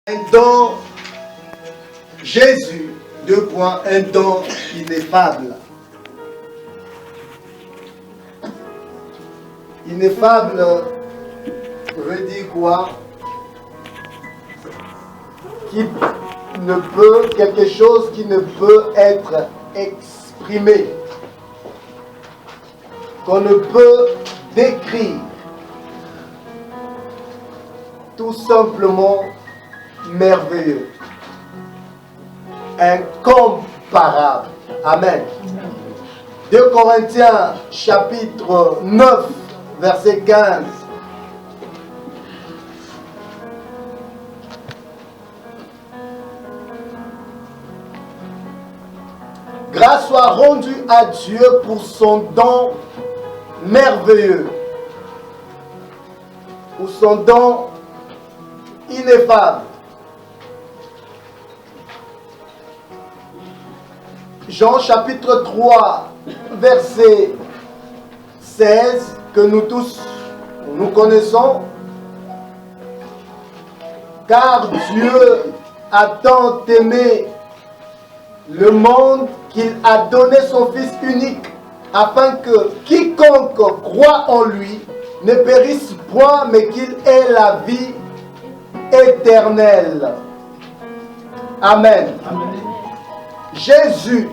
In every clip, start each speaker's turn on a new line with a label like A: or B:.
A: Un don, Jésus, un don ineffable. Ineffable veut dire quoi? Quelque chose qui ne peut être exprimé, qu'on ne peut décrire, tout simplement merveilleux, incomparable. Amen. 2 Corinthiens chapitre 9 verset 15. Grâce soit rendue à Dieu pour son don merveilleux, pour son don ineffable. Jean chapitre 3 verset 16 que nous tous nous connaissons. Car Dieu a tant aimé le monde qu'il a donné son Fils unique, afin que quiconque croit en lui ne périsse point, mais qu'il ait la vie éternelle. Amen. Amen. Jésus,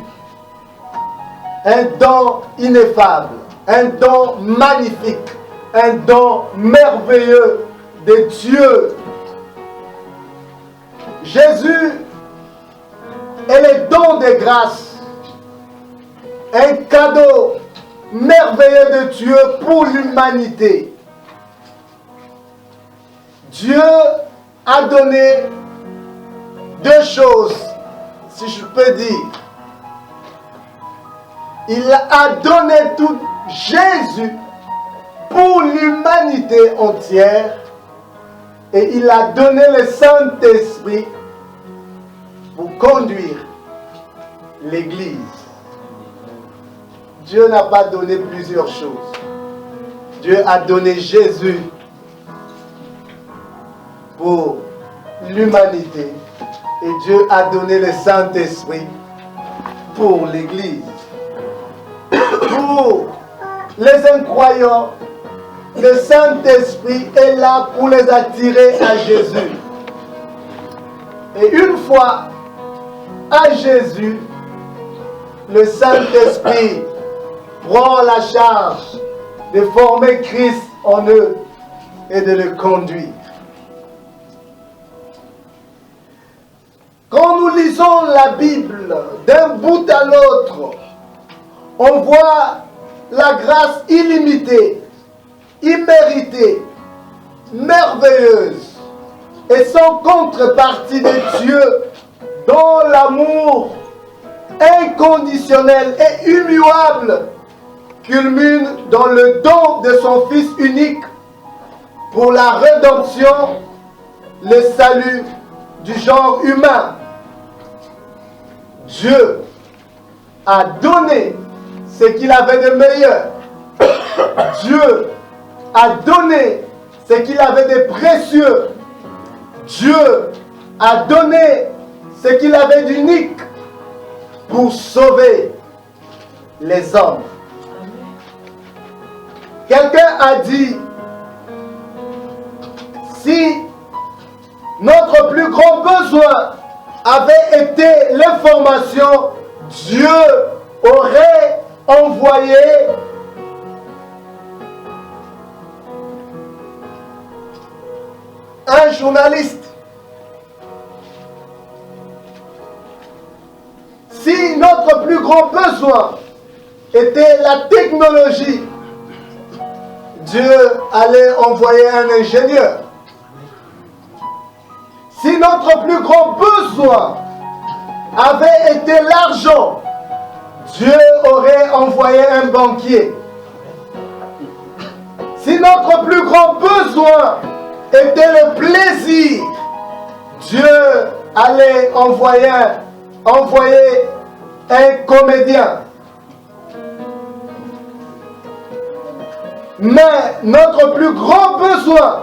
A: un don ineffable, un don magnifique, un don merveilleux de Dieu. Jésus est le don de grâce, un cadeau merveilleux de Dieu pour l'humanité. Dieu a donné deux choses, si je peux dire. Il a donné tout Jésus pour l'humanité entière et il a donné le Saint-Esprit pour conduire l'Église. Dieu n'a pas donné plusieurs choses. Dieu a donné Jésus pour l'humanité et Dieu a donné le Saint-Esprit pour l'Église. Pour les incroyants, le Saint-Esprit est là pour les attirer à Jésus. Et une fois à Jésus, le Saint-Esprit prend la charge de former Christ en eux et de le conduire. Quand nous lisons la Bible d'un bout à l'autre, on voit la grâce illimitée, imméritée, merveilleuse et sans contrepartie de Dieu, dont l'amour inconditionnel et immuable culmine dans le don de son Fils unique pour la rédemption, le salut du genre humain. Dieu a donné ce qu'il avait de meilleur. Dieu a donné ce qu'il avait de précieux. Dieu a donné ce qu'il avait d'unique pour sauver les hommes. Quelqu'un a dit, si notre plus grand besoin avait été l'information, Dieu aurait envoyé un journaliste. Si notre plus grand besoin était la technologie, Dieu allait envoyer un ingénieur. Si notre plus grand besoin avait été l'argent, Dieu aurait envoyé un banquier. Si notre plus grand besoin était le plaisir, Dieu allait envoyer un comédien. Mais notre plus grand besoin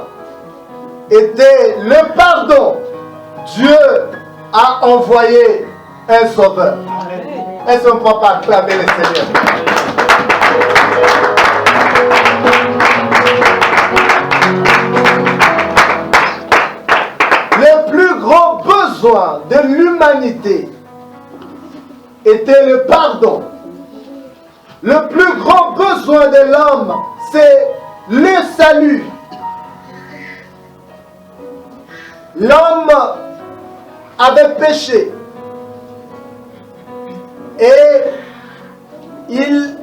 A: était le pardon. a envoyé un sauveur. Est-ce qu'on ne peut pas acclamer le Seigneur? Le plus grand besoin de l'humanité était le pardon. Le plus grand besoin de l'homme, c'est le salut. L'homme avait péché et il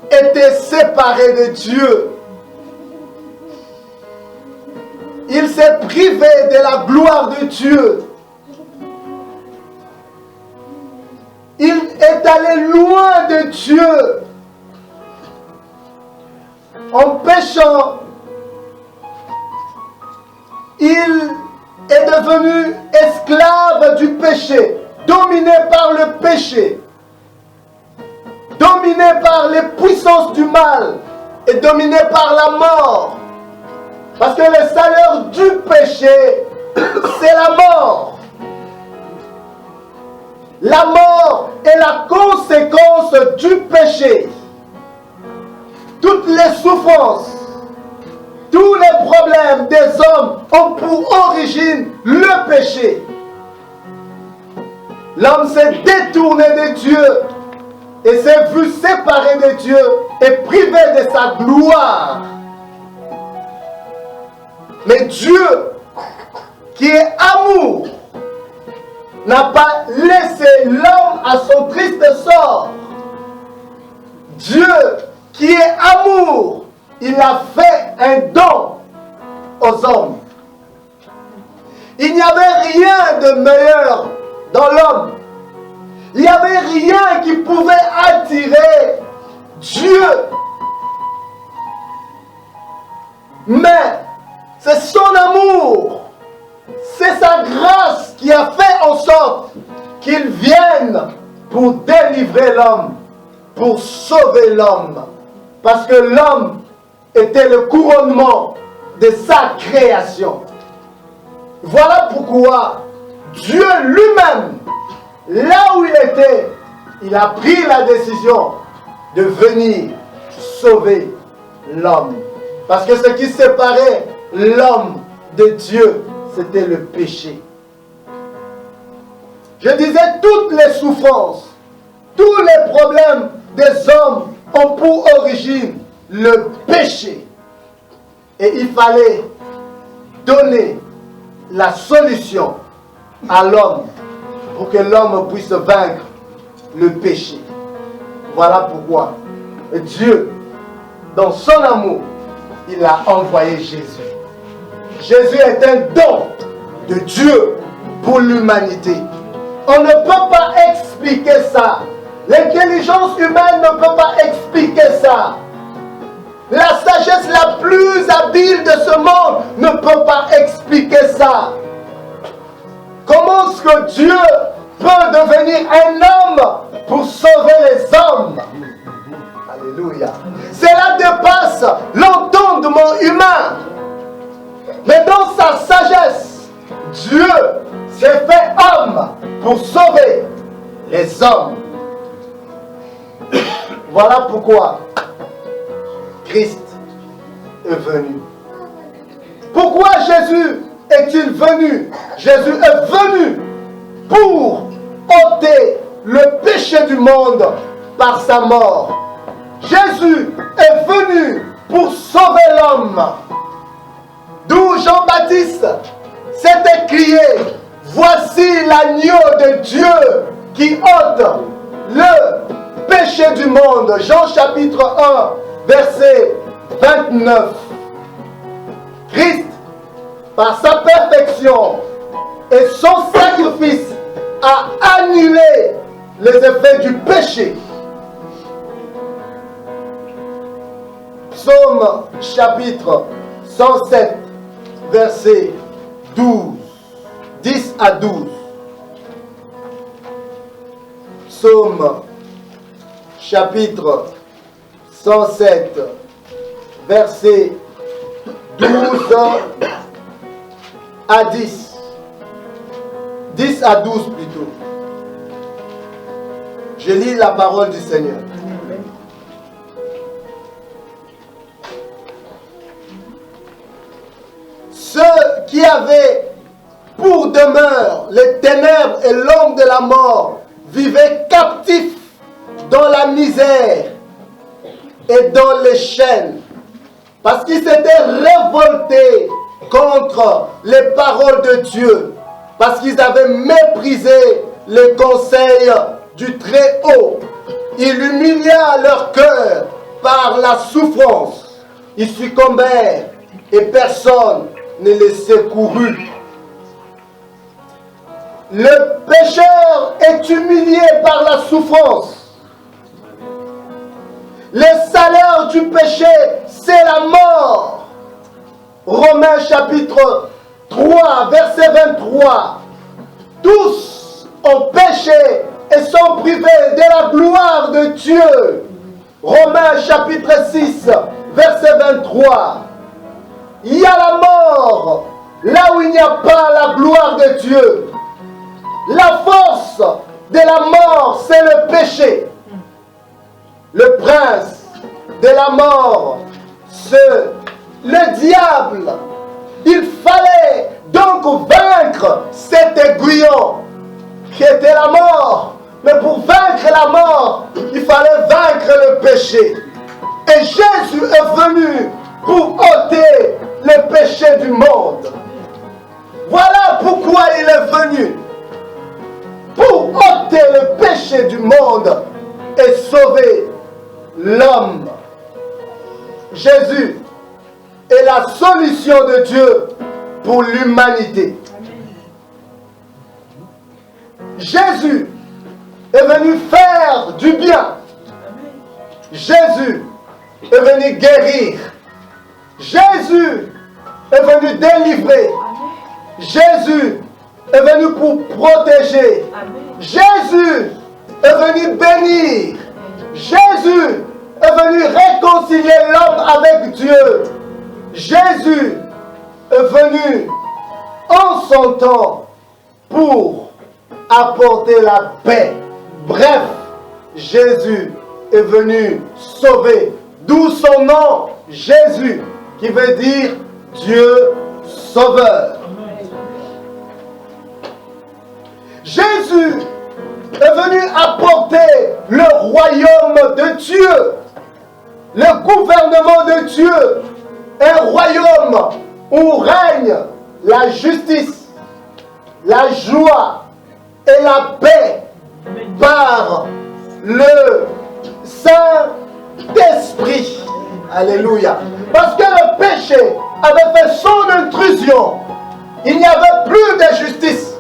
A: était séparé de Dieu. Il s'est privé de la gloire de Dieu. Il est allé loin de Dieu. En péchant, il est devenu esclave du péché, dominé par le péché, dominé par les puissances du mal et dominé par la mort. Parce que le salaire du péché, c'est la mort. La mort est la conséquence du péché. Toutes les souffrances, tous les problèmes des hommes ont pour origine le péché. L'homme s'est détourné de Dieu et s'est vu séparé de Dieu et privé de sa gloire. Mais Dieu, qui est amour, n'a pas laissé l'homme à son triste sort. Dieu, qui est amour, il a fait un don aux hommes. Il n'y avait rien de meilleur dans l'homme. Il n'y avait rien qui pouvait attirer Dieu. Mais c'est son amour, c'est sa grâce qui a fait en sorte qu'il vienne pour délivrer l'homme, pour sauver l'homme. Parce que l'homme était le couronnement de sa création. Voilà pourquoi Dieu lui-même, là où il était, il a pris la décision de venir sauver l'homme. Parce que ce qui séparait l'homme de Dieu, c'était le péché. Je disais, toutes les souffrances, tous les problèmes des hommes ont pour origine le péché. Et il fallait donner la solution à l'homme pour que l'homme puisse vaincre le péché. Voilà pourquoi Dieu, dans son amour, il a envoyé Jésus. Jésus est un don de Dieu pour l'humanité. On ne peut pas expliquer ça. L'intelligence humaine ne peut pas expliquer ça. La sagesse la plus habile de ce monde ne peut pas expliquer ça. Comment est-ce que Dieu peut devenir un homme pour sauver les hommes? Alléluia. Cela dépasse l'entendement humain. Mais dans sa sagesse, Dieu s'est fait homme pour sauver les hommes. Voilà pourquoi Christ est venu. Pourquoi Jésus est-il venu? Jésus est venu pour ôter le péché du monde par sa mort. Jésus est venu pour sauver l'homme. D'où Jean-Baptiste s'était crié: voici l'agneau de Dieu qui ôte le péché du monde. Jean chapitre 1, verset 29. Christ, par sa perfection et son sacrifice, a annulé les effets du péché. Psaume chapitre 107, verset 12. 10 à 12. Psaume chapitre 107, verset 12 à 10. 10 à 12 plutôt. Je lis la parole du Seigneur. Ceux qui avaient pour demeure les ténèbres et l'ombre de la mort vivaient captifs dans la misère et dans les chaînes, parce qu'ils s'étaient révoltés contre les paroles de Dieu, parce qu'ils avaient méprisé les conseils du Très-Haut. Il humilia leur cœur par la souffrance. Ils succombèrent et personne ne les secourut. Le pécheur est humilié par la souffrance. Le salaire du péché, c'est la mort. Romains chapitre 3, verset 23. Tous ont péché et sont privés de la gloire de Dieu. Romains chapitre 6, verset 23. Il y a la mort là où il n'y a pas la gloire de Dieu. La force de la mort, c'est le péché. Le prince de la mort, c'est le diable. Il fallait donc vaincre cet aiguillon qui était la mort. Mais pour vaincre la mort, il fallait vaincre le péché. Et Jésus est venu pour ôter le péché du monde. Voilà pourquoi il est venu. Pour ôter le péché du monde et sauver l'homme. Jésus est la solution de Dieu pour l'humanité. Jésus est venu faire du bien. Jésus est venu guérir. Jésus est venu délivrer. Jésus est venu pour protéger. Jésus est venu bénir. Jésus est venu réconcilier l'homme avec Dieu. Jésus est venu en son temps pour apporter la paix. Bref, Jésus est venu sauver. D'où son nom, Jésus, qui veut dire Dieu sauveur. Jésus est venu apporter le royaume de Dieu, le gouvernement de Dieu, un royaume où règne la justice, la joie et la paix par le Saint-Esprit. Alléluia. Parce que le péché avait fait son intrusion. Il n'y avait plus de justice.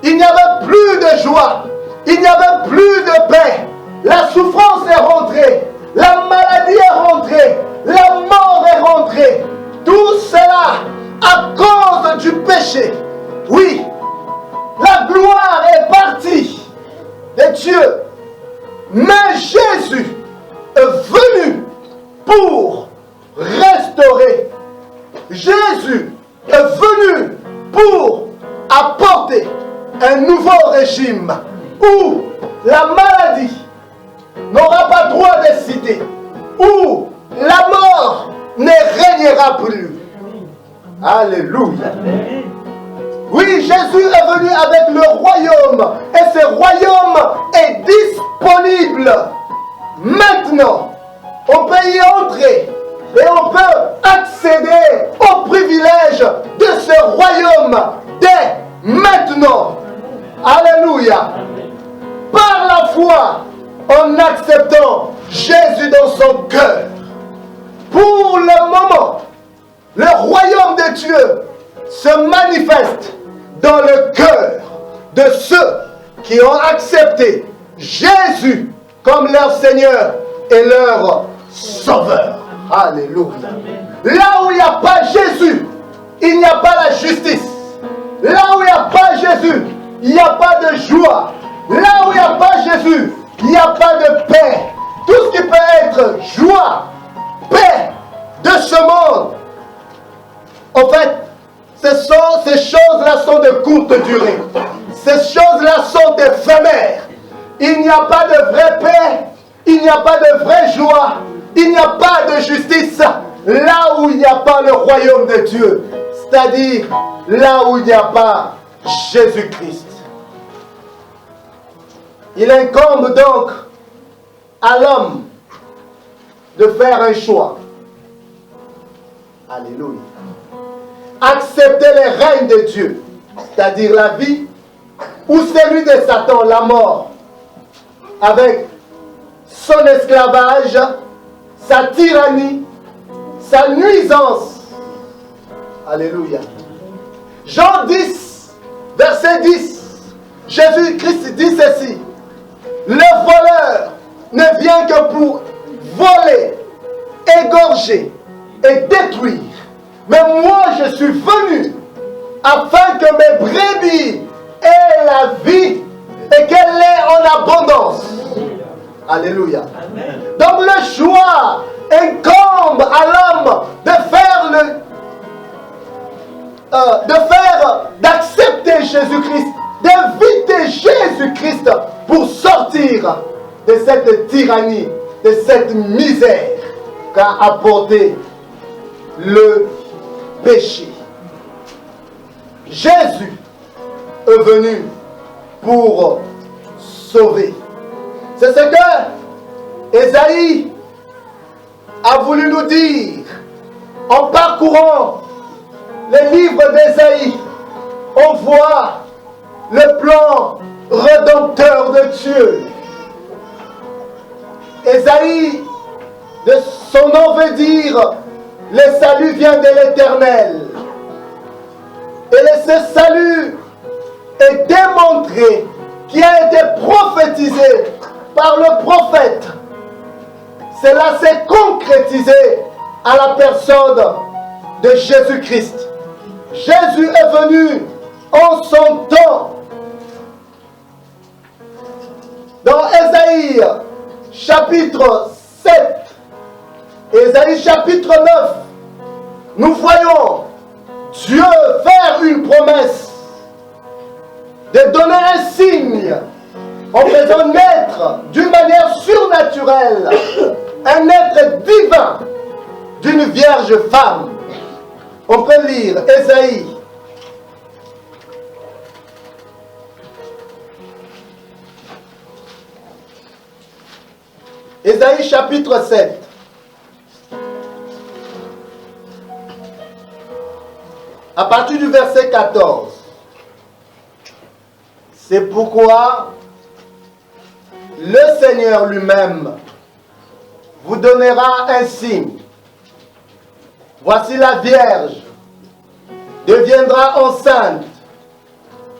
A: Il n'y avait plus de joie. Il n'y avait plus de paix. La souffrance est rentrée. La maladie est rentrée. La mort est rentrée. Tout cela à cause du péché. Oui, la gloire est partie de Dieu. Mais Jésus est venu pour restaurer. Jésus est venu pour apporter un nouveau régime où la maladie n'aura pas droit de citer, où la mort ne régnera plus. Alléluia. Oui, Jésus est venu avec le royaume et ce royaume est disponible maintenant. On peut y entrer et on peut accéder au privilège de ce royaume dès maintenant. Alléluia. Par la foi, en acceptant Jésus dans son cœur. Pour le moment, le royaume de Dieu se manifeste dans le cœur de ceux qui ont accepté Jésus comme leur Seigneur et leur Sauveur. Alléluia. Là où il n'y a pas Jésus, il n'y a pas la justice. Là où il n'y a pas Jésus, il n'y a pas de joie. Là où il n'y a pas Jésus, il n'y a pas de paix. Tout ce qui peut être joie, paix de ce monde, en fait, ces choses-là sont de courte durée. Ce ces choses-là sont éphémères. Il n'y a pas de vraie paix, il n'y a pas de vraie joie, il n'y a pas de justice là où il n'y a pas le royaume de Dieu, c'est-à-dire là où il n'y a pas Jésus-Christ. Il incombe donc à l'homme de faire un choix. Alléluia. Accepter les règnes de Dieu, c'est-à-dire la vie, ou celui de Satan, la mort, avec son esclavage, sa tyrannie, sa nuisance. Alléluia. Jean 10, verset 10, Jésus-Christ dit ceci: le voleur ne vient que pour voler, égorger et détruire. Mais moi, je suis venu afin que mes brebis aient la vie et qu'elle l'ait en abondance. Alléluia. Amen. Donc le choix incombe à l'homme d'accepter Jésus-Christ, d'inviter Jésus-Christ pour sortir de cette tyrannie, de cette misère qu'a apporté le péché. Jésus est venu pour sauver. C'est ce que Ésaïe a voulu nous dire en parcourant les livres d'Ésaïe. On voit le plan rédempteur de Dieu. Ésaïe, de son nom veut dire le salut vient de l'Éternel. Et ce salut est démontré, qui a été prophétisé par le prophète. Cela s'est concrétisé à la personne de Jésus-Christ. Jésus est venu en son temps. Dans Ésaïe chapitre 7, Ésaïe chapitre 9, nous voyons Dieu faire une promesse de donner un signe en faisant naître d'une manière surnaturelle un être divin d'une vierge femme. On peut lire Ésaïe Ésaïe chapitre 7. À partir du verset 14. C'est pourquoi le Seigneur lui-même vous donnera un signe. Voici la Vierge deviendra enceinte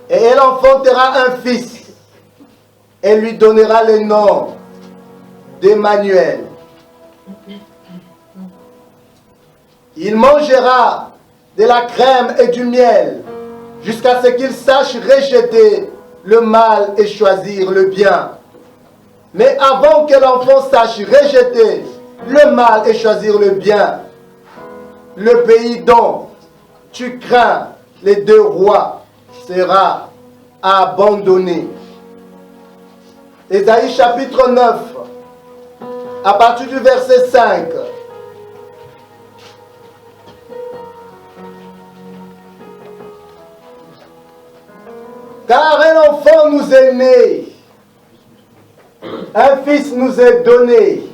A: et elle enfantera un fils et lui donnera le nom d'Emmanuel. Il mangera de la crème et du miel jusqu'à ce qu'il sache rejeter le mal et choisir le bien. Mais avant que l'enfant sache rejeter le mal et choisir le bien, le pays dont tu crains les deux rois sera abandonné. Ésaïe chapitre 9, à partir du verset 5. Car un enfant nous est né, un fils nous est donné,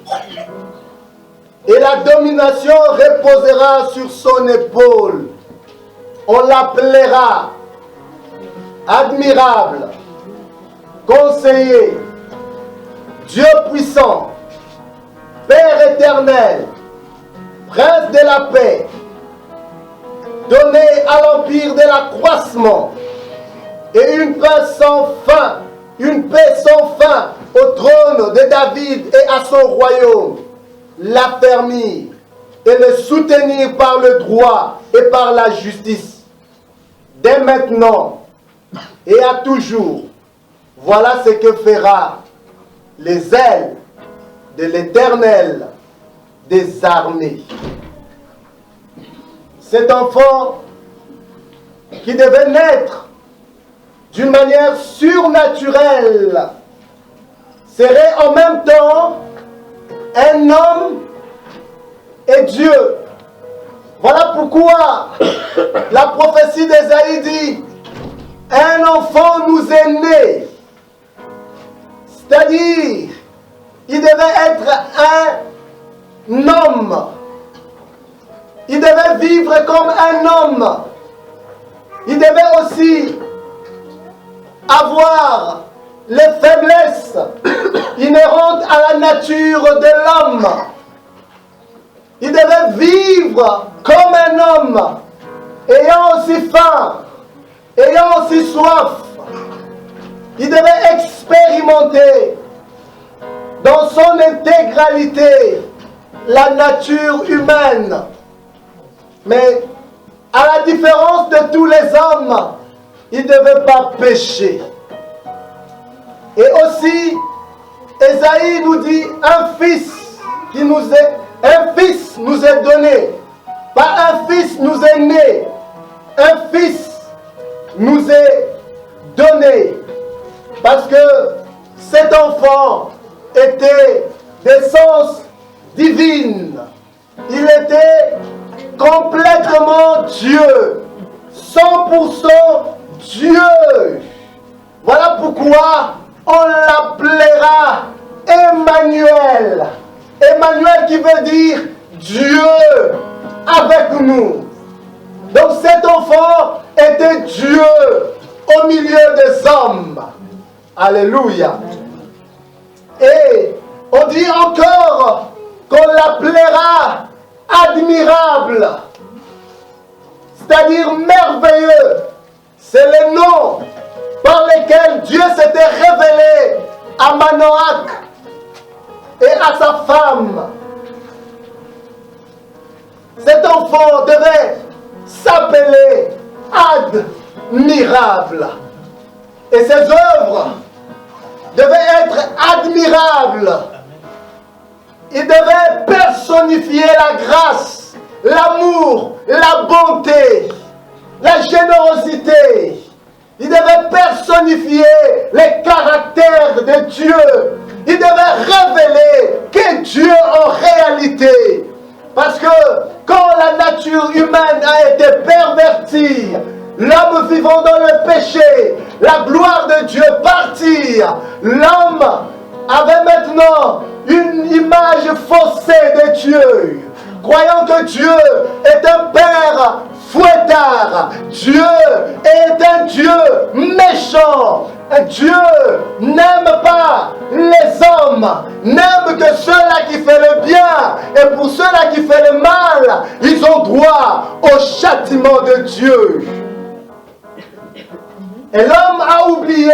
A: et la domination reposera sur son épaule. On l'appellera admirable, conseiller, Dieu puissant, Père éternel, Prince de la paix, donné à l'empire de l'accroissement, et une paix sans fin au trône de David et à son royaume, l'affermir et le soutenir par le droit et par la justice, dès maintenant et à toujours. Voilà ce que fera les ailes de l'Éternel des armées. Cet enfant qui devait naître d'une manière surnaturelle, serait en même temps un homme et Dieu. Voilà pourquoi la prophétie d'Ésaïe dit, un enfant nous est né. C'est-à-dire, il devait être un homme. Il devait vivre comme un homme. Il devait aussi avoir les faiblesses inhérentes à la nature de l'homme. Il devait vivre comme un homme, ayant aussi faim, ayant aussi soif. Il devait expérimenter dans son intégralité la nature humaine. Mais à la différence de tous les hommes, il ne devait pas pécher. Et aussi, Ésaïe nous dit, un fils nous est donné. Pas un fils nous est né. Un fils nous est donné. Parce que cet enfant était d'essence divine. Il était complètement Dieu. 100% Dieu. Voilà pourquoi on l'appellera Emmanuel. Emmanuel qui veut dire Dieu avec nous. Donc cet enfant était Dieu au milieu des hommes. Alléluia. Et on dit encore qu'on l'appellera admirable, c'est-à-dire merveilleux. C'est le nom par lequel Dieu s'était révélé à Manoach et à sa femme. Cet enfant devait s'appeler admirable. Et ses œuvres devaient être admirables. Il devait personnifier la grâce, l'amour, la bonté, la générosité. Il devait personnifier les caractères de Dieu. Il devait révéler que Dieu en réalité. Parce que quand la nature humaine a été pervertie, l'homme vivant dans le péché, la gloire de Dieu partir, l'homme avait maintenant une image faussée de Dieu, croyant que Dieu est un père fouettard. Dieu est un Dieu méchant. Dieu n'aime pas les hommes, n'aime que ceux-là qui font le bien. Et pour ceux-là qui font le mal, ils ont droit au châtiment de Dieu. Et l'homme a oublié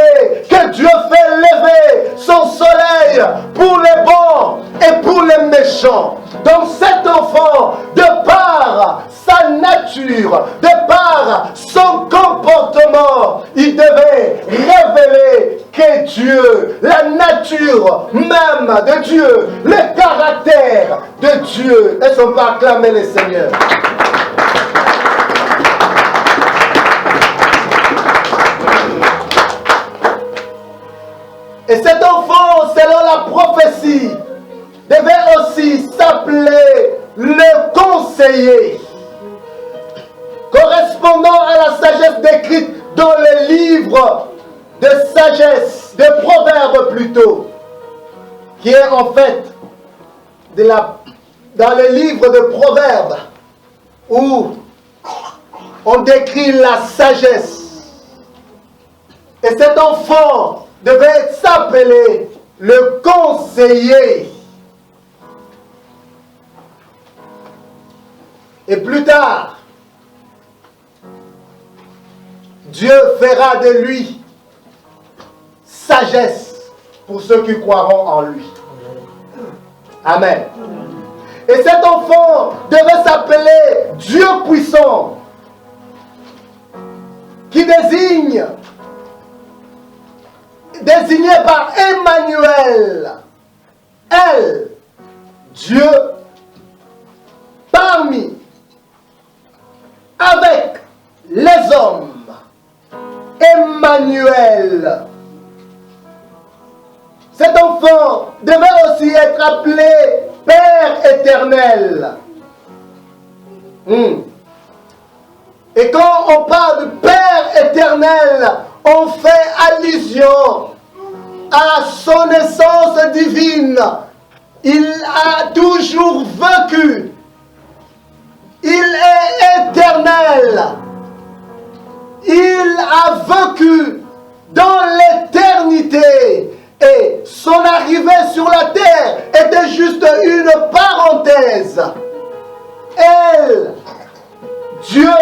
A: que Dieu fait lever son soleil pour les bons et pour les méchants. Donc cet enfant, de par sa nature, de par son comportement, il devait révéler que Dieu, la nature même de Dieu, le caractère de Dieu. Est-ce qu'on peut acclamer le Seigneur? Et cet enfant, selon la prophétie, devait aussi s'appeler le conseiller, correspondant à la sagesse décrite dans les livres de sagesse, de proverbes plutôt, qui est en fait dans les livres de proverbes où on décrit la sagesse. Et cet enfant devait s'appeler le conseiller. Et plus tard, Dieu fera de lui sagesse pour ceux qui croiront en lui. Amen. Et cet enfant devait s'appeler Dieu puissant, qui désigné par Emmanuel, elle, Dieu, parmi, avec les hommes, Emmanuel. Emmanuel. Cet enfant devait aussi être appelé Père éternel. Et quand on parle de Père éternel, on fait allusion à son essence divine. Il a toujours vécu. Il est éternel. Il a vécu dans l'éternité. Et son arrivée sur la terre était juste une parenthèse. Elle, Dieu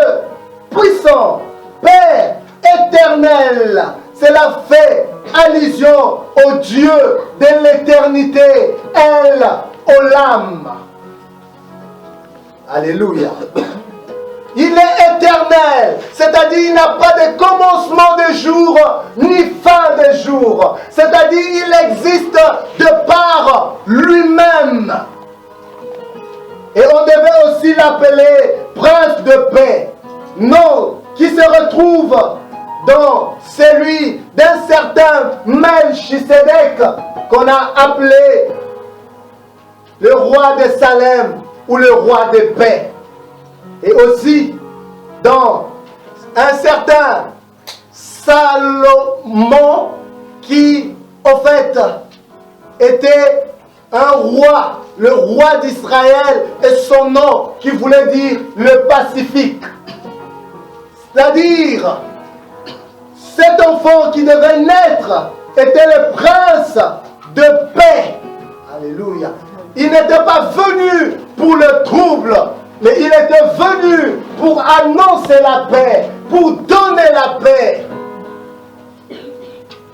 A: puissant, Père éternel, cela fait allusion au Dieu de l'éternité, El Olam. Alléluia. Il est éternel, c'est-à-dire il n'a pas de commencement de jour ni fin de jour. C'est-à-dire il existe de par lui-même. Et on devait aussi l'appeler Prince de paix. Nom qui se retrouve dans celui d'un certain Melchisedec qu'on a appelé le roi de Salem ou le roi de paix. Et aussi dans un certain Salomon qui, en fait, était un roi, le roi d'Israël, et son nom qui voulait dire le pacifique. C'est-à-dire, cet enfant qui devait naître était le prince de paix. Alléluia. Il n'était pas venu pour le trouble, mais il était venu pour annoncer la paix, pour donner la paix.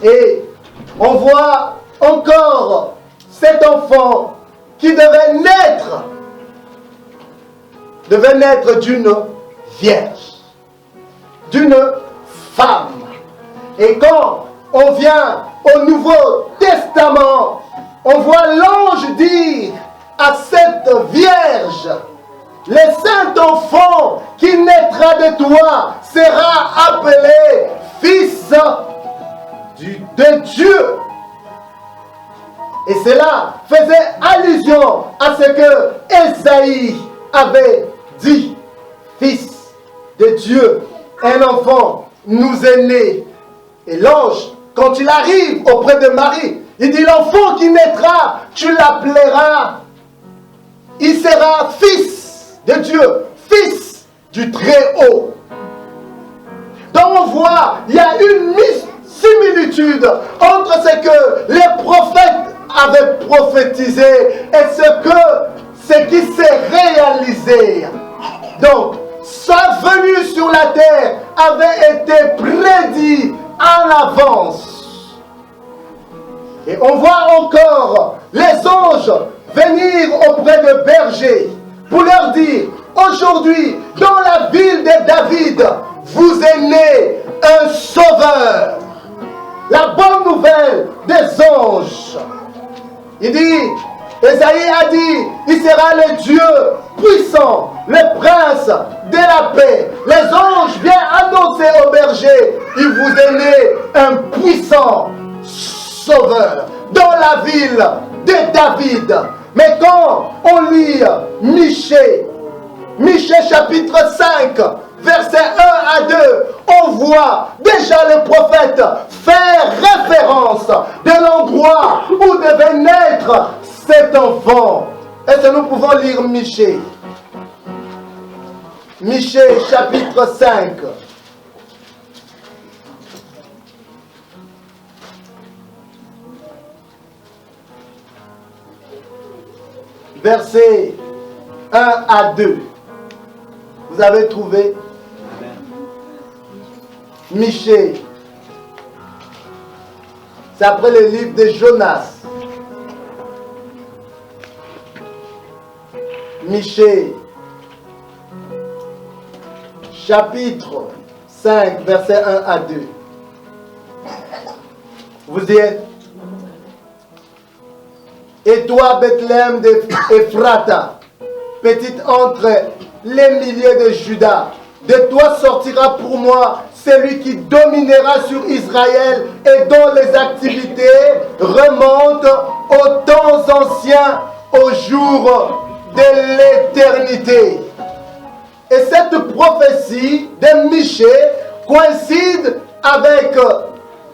A: Et on voit encore cet enfant qui devait naître d'une vierge, d'une femme. Et quand on vient au Nouveau Testament, on voit l'ange dire à cette vierge: le Saint-Enfant qui naîtra de toi sera appelé Fils de Dieu. Et cela faisait allusion à ce que Ésaïe avait dit. Fils de Dieu, un enfant nous est né. Et l'ange, quand il arrive auprès de Marie, il dit: l'enfant qui naîtra, tu l'appelleras, il sera fils de Dieu, fils du Très-Haut. Donc on voit, il y a une similitude entre ce que les prophètes avaient prophétisé et ce qui s'est réalisé. Donc, sa venue sur la terre avait été prédit en avance. Et on voit encore les anges venir auprès de bergers pour leur dire: aujourd'hui, dans la ville de David, vous est né un sauveur. La bonne nouvelle des anges. Il dit, Ésaïe a dit, il sera le Dieu puissant, le prince de la paix. Les anges viennent annoncer aux bergers: il vous est né un puissant sauveur dans la ville de David. Mais quand on lit Michée chapitre 5, versets 1 à 2, on voit déjà le prophète faire référence de l'endroit où devait naître cet enfant. Est-ce que nous pouvons lire Michée? Michée chapitre 5. Versets 1 à 2. Vous avez trouvé? Michée. C'est après le livre de Jonas. Michée, chapitre 5, versets 1 à 2. Vous y êtes? Et toi, Bethléem d'Ephrata, petite entre les milliers de Judas, de toi sortira pour moi celui qui dominera sur Israël et dont les activités remontent aux temps anciens, aux jours de l'éternité. Et cette prophétie de Michée coïncide avec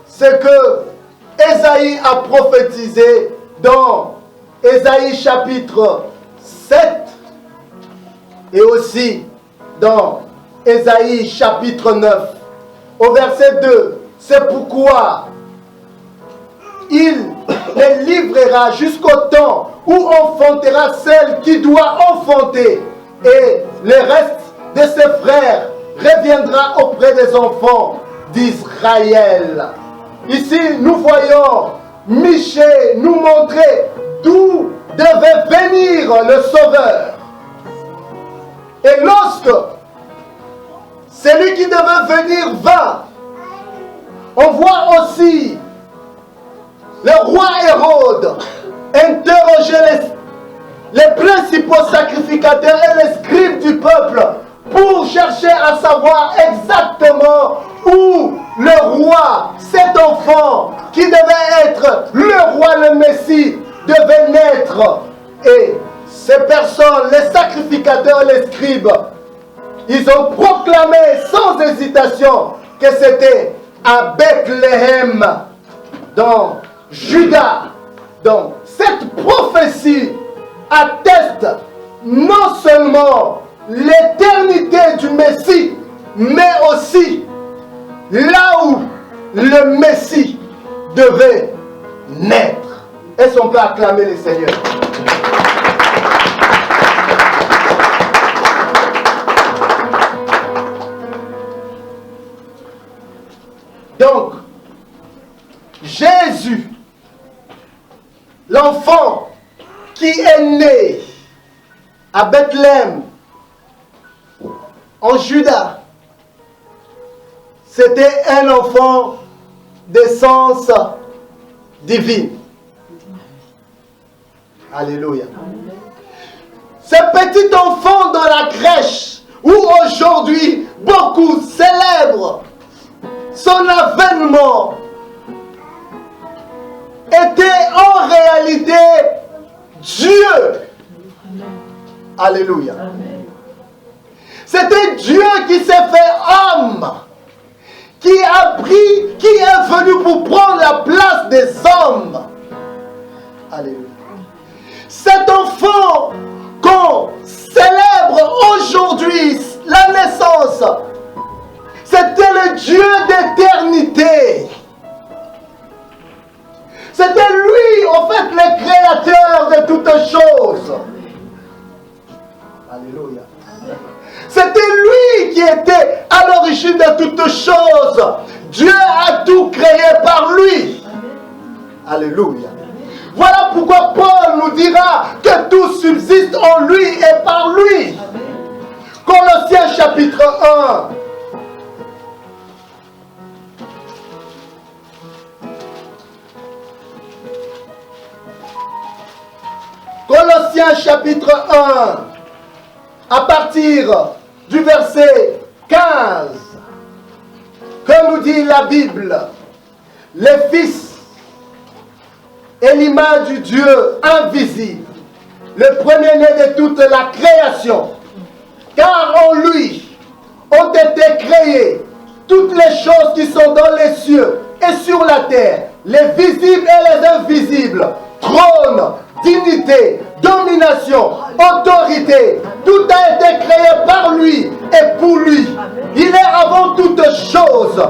A: ce que Ésaïe a prophétisé dans Ésaïe chapitre 7 et aussi dans Ésaïe chapitre 9 au verset 2. C'est pourquoi il les livrera jusqu'au temps où enfantera celle qui doit enfanter, et le reste de ses frères reviendra auprès des enfants d'Israël. Ici, nous voyons Michée nous montrer d'où devait venir le Sauveur. Et lorsque celui qui devait venir vint, on voit aussi le roi Hérode interroger les principaux sacrificateurs et les scribes du peuple pour chercher à savoir exactement où le roi, cet enfant qui devait être le roi, le Messie, devait naître. Et ces personnes, les sacrificateurs et les scribes, ils ont proclamé sans hésitation que c'était à Bethléem, dans Juda. Donc, cette prophétie atteste non seulement l'éternité du Messie, mais aussi là où le Messie devait naître. Est-ce qu'on peut acclamer le Seigneur? Donc, Jésus, l'enfant qui est né à Bethléem, en Juda, c'était un enfant d'essence divine. Alléluia. Ce petit enfant dans la crèche, où aujourd'hui beaucoup célèbrent son avènement, était en réalité Dieu. Alléluia. C'était Dieu qui s'est fait homme, qui est venu pour prendre la place des hommes. Alléluia. Cet enfant qu'on célèbre aujourd'hui, la naissance, c'était le Dieu d'éternité. C'était lui, en fait, le créateur de toutes choses. Alléluia. C'était lui qui était à l'origine de toutes choses. Dieu a tout créé par lui. Alléluia. Voilà pourquoi Paul nous dira que tout subsiste en lui et par lui. Colossiens chapitre 1. Colossiens chapitre 1, à partir du verset 15, que nous dit la Bible, les fils est l'image du Dieu invisible, le premier-né de toute la création, car en lui ont été créées toutes les choses qui sont dans les cieux et sur la terre, les visibles et les invisibles, trône, dignité, domination, autorité, tout a été créé par lui et pour lui. Il est avant toutes choses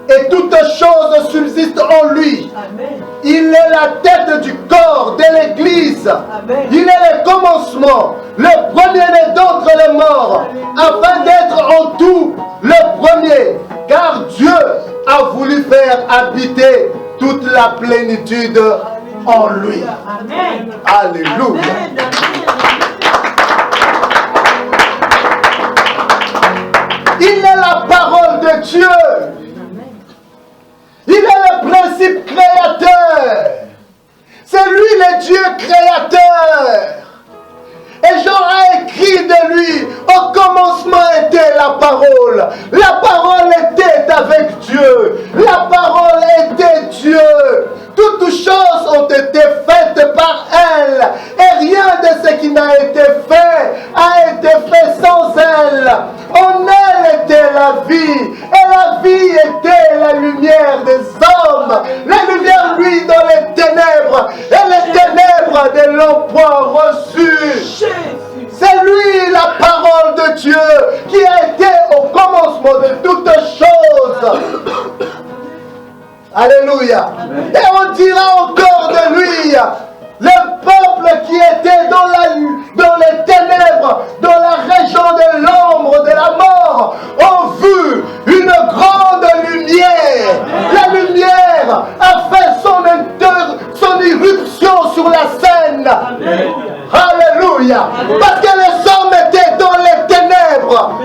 A: et toutes choses subsistent en lui. Il est la tête du corps de l'Église. Il est le commencement, le premier-né d'entre les morts, afin d'être en tout le premier, car Dieu a voulu faire habiter toute la plénitude en lui. Amen. Alléluia. Amen. Il est la parole de Dieu. Il est le principe créateur. C'est lui le Dieu créateur. Et Jean a écrit de lui: au commencement était était la parole. La parole était avec Dieu. La parole était Dieu. Toutes choses ont été faites par elle. Et rien de ce qui n'a été fait a été fait sans elle. En elle était la vie. Et la vie était la lumière des hommes. La lumière, lui, dans les ténèbres. Et les ténèbres de l'ont point reçu. C'est lui, la parole de Dieu, qui a été au commencement de toutes choses. Alléluia. Et on dira encore de lui, le peuple qui était dans les ténèbres, dans la région de l'ombre, de la mort, ont vu une grande lumière. La lumière a fait son irruption sur la scène. Alléluia. Parce que les hommes étaient dans les ténèbres.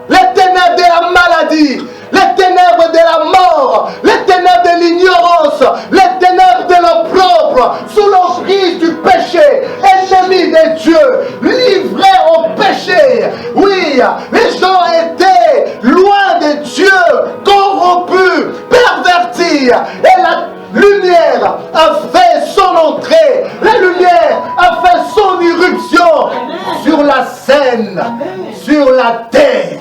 A: Les ténèbres de la maladie, les ténèbres de la mort, les ténèbres de l'ignorance, les ténèbres de l'opprobre, sous l'emprise du péché, ennemis de Dieu, livrés au péché. Oui, les gens étaient loin de Dieu, corrompus, pervertis. Et la lumière a fait son entrée. La lumière a fait son irruption sur la scène, sur la terre.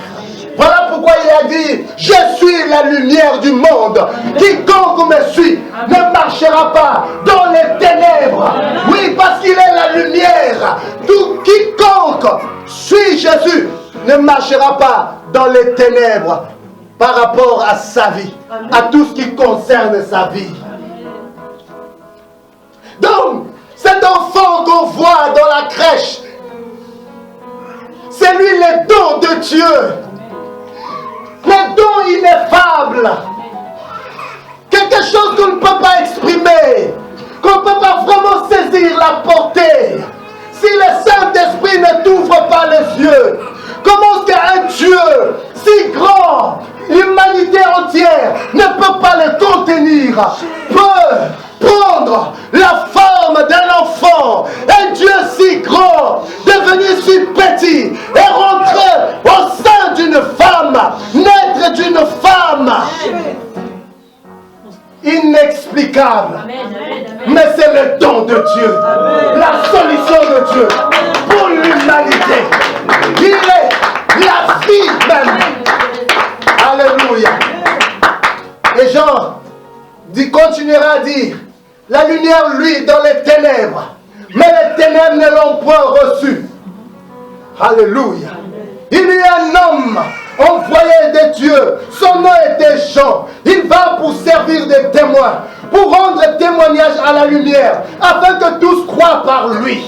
A: Voilà pourquoi il a dit, je suis la lumière du monde. Quiconque me suit ne marchera pas dans les ténèbres. Oui, parce qu'il est la lumière. Tout quiconque suit Jésus ne marchera pas dans les ténèbres par rapport à sa vie, à tout ce qui concerne sa vie. Donc, cet enfant qu'on voit dans la crèche, c'est lui le don de Dieu. Le don ineffable. Quelque chose qu'on ne peut pas exprimer, qu'on ne peut pas vraiment saisir la portée. Si le Saint-Esprit ne t'ouvre pas les yeux, comment est-ce qu'un Dieu si grand, l'humanité entière ne peut pas le contenir, peut prendre la forme d'un enfant, un Dieu si grand, devenu si petit, et rentrer au sein d'une femme, naître d'une femme. Inexplicable. Mais c'est le don de Dieu, la solution de Dieu pour l'humanité. Il est la vie même. Alléluia. Et Jean continuera à dire, la lumière, lui, dans les ténèbres, mais les ténèbres ne l'ont point reçu. Alléluia. Il y a un homme envoyé de Dieu, son nom était Jean. Il va pour servir de témoin, pour rendre témoignage à la lumière, afin que tous croient par lui.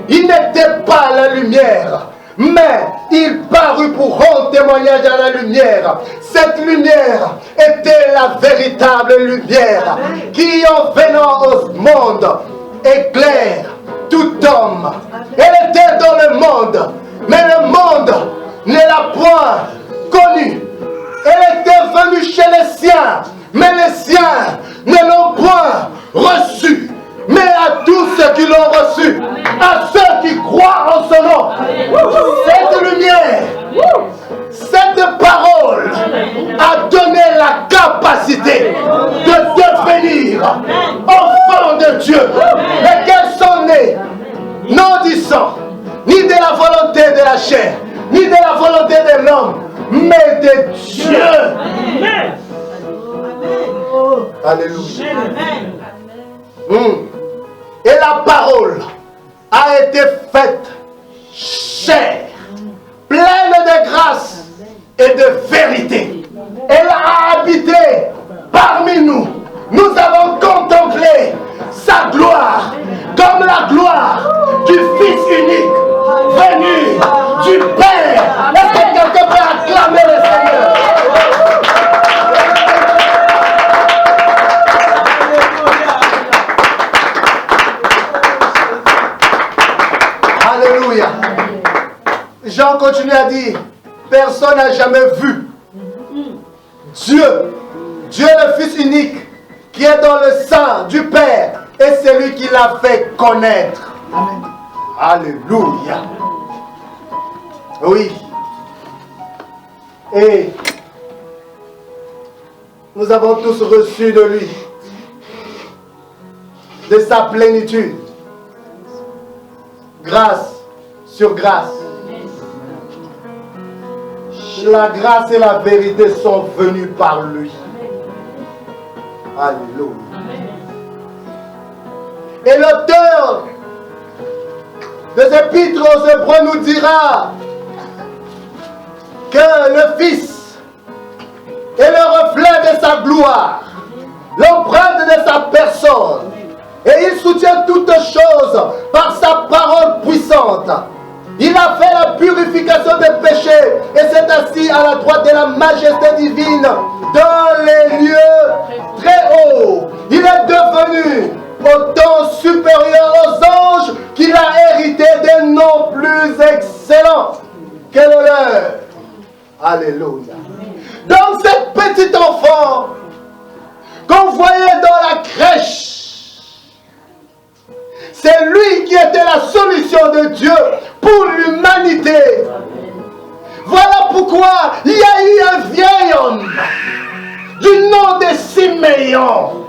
A: Il n'était pas la lumière, mais il parut pour rendre témoignage à la lumière. Cette lumière était la véritable lumière qui, en venant au monde, éclaire tout homme. Elle était dans le monde, mais le monde ne l'a point connue. Elle était venue chez les siens, mais les siens ne l'ont point reçue. Mais à tous ceux qui l'ont reçu, à ceux qui croient en son nom, cette lumière, cette parole a donné la capacité de devenir enfant de Dieu. Et qu'elles sont nées, non du sang, ni de la volonté de la chair, ni de la volonté de l'homme, mais de Dieu. Alléluia. Et la parole a été faite chair, pleine de grâce et de vérité. Elle a habité parmi nous. Nous avons contemplé sa gloire comme la gloire du Fils unique venu du Père. Est-ce que quelqu'un peut acclamer le Seigneur? Alléluia. Jean continue à dire, personne n'a jamais vu Dieu, le Fils unique, qui est dans le sein du Père, et c'est lui qui l'a fait connaître. Amen. Alléluia. Oui. Et nous avons tous reçu de lui, de sa plénitude, grâce sur grâce. La grâce et la vérité sont venues par lui. Alléluia. Et l'auteur des épîtres aux Hébreux nous dira que le Fils est le reflet de sa gloire, l'empreinte de sa personne, et il soutient toutes choses par sa parole puissante. Il a fait la purification des péchés et s'est assis à la droite de la majesté divine dans les lieux très hauts. Il est devenu autant supérieur aux anges qu'il a hérité des noms plus excellents que le leur. Alléluia. Donc cet petit enfant qu'on voyait dans la crèche, c'est lui qui était la solution de Dieu pour l'humanité. Voilà pourquoi il y a eu un vieil homme du nom de Siméon.